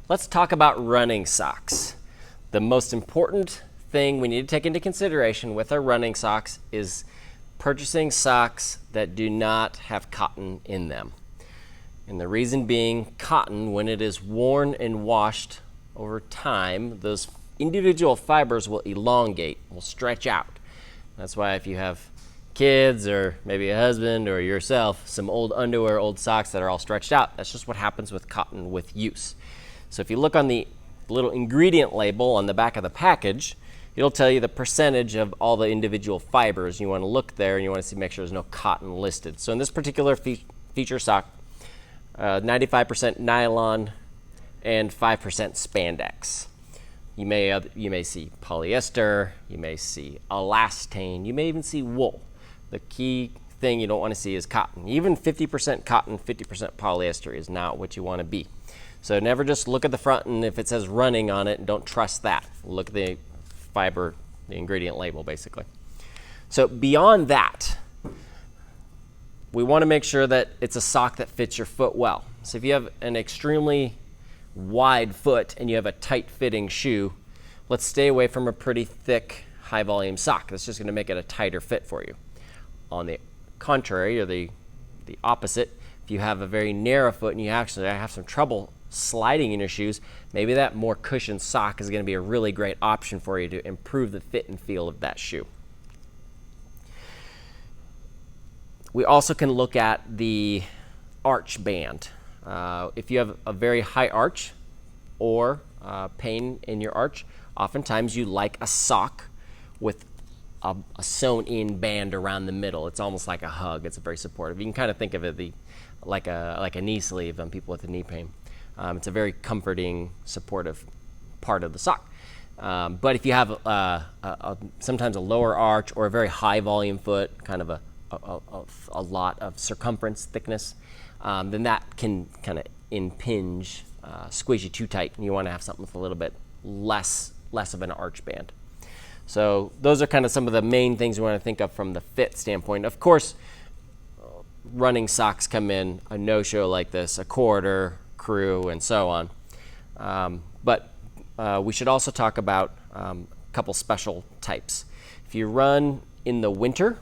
Let's talk about running socks. The most important thing we need to take into consideration with our running socks is purchasing socks that do not have cotton in them. And the reason being, cotton, when it is worn and washed over time, those individual fibers will elongate, will stretch out. That's why if you have kids or maybe a husband or yourself, some old underwear, old socks that are all stretched out, that's just what happens with cotton with use. So if you look on the little ingredient label on the back of the package, it'll tell you the percentage of all the individual fibers. You want to look there and you want to make sure there's no cotton listed. So in this particular feature sock, 95% nylon and 5% spandex. You may see polyester, you may see elastane, you may even see wool. The key thing you don't want to see is cotton. Even 50% cotton, 50% polyester is not what you want to be. So never just look at the front and if it says running on it, don't trust that. Look at the fiber, the ingredient label basically. So beyond that, we want to make sure that it's a sock that fits your foot well. So if you have an extremely wide foot and you have a tight fitting shoe, let's stay away from a pretty thick, high volume sock. That's just going to make it a tighter fit for you. On the contrary, or the opposite, if you have a very narrow foot and you actually have some trouble sliding in your shoes, maybe that more cushioned sock is going to be a really great option for you to improve the fit and feel of that shoe. We also can look at the arch band. If you have a very high arch or pain in your arch, oftentimes you like a sock with a sewn-in band around the middle. It's almost like a hug. It's very supportive. You can kind of think of it like a knee sleeve on people with the knee pain. It's a very comforting, supportive part of the sock. But if you have sometimes a lower arch or a very high volume foot, kind of a lot of circumference thickness, then that can kind of impinge, squeeze you too tight, and you want to have something with a little bit less of an arch band. So those are kind of some of the main things we want to think of from the fit standpoint. Of course, running socks come in a no-show like this, a quarter, crew, and so on. But we should also talk about a couple special types. If you run in the winter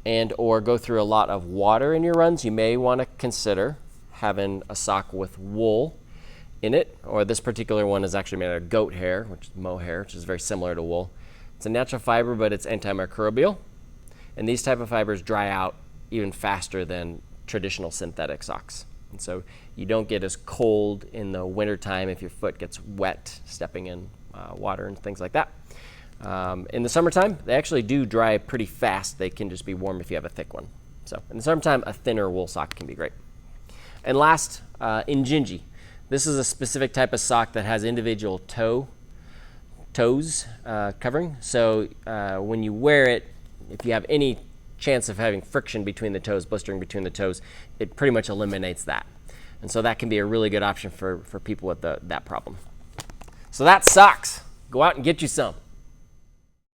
and or go through a lot of water in your runs, you may want to consider having a sock with wool in it, or this particular one is actually made out of goat hair, which is mohair, which is very similar to wool. It's a natural fiber, but it's antimicrobial, and these type of fibers dry out even faster than traditional synthetic socks. And so you don't get as cold in the wintertime if your foot gets wet stepping in water and things like that. In the summertime, they actually do dry pretty fast. They can just be warm if you have a thick one. So in the summertime, a thinner wool sock can be great. And last, Injinji. This is a specific type of sock that has individual toes covering. So when you wear it, if you have any chance of having friction between the toes, blistering between the toes, it pretty much eliminates that. And so that can be a really good option for people with that problem. So that's socks. Go out and get you some.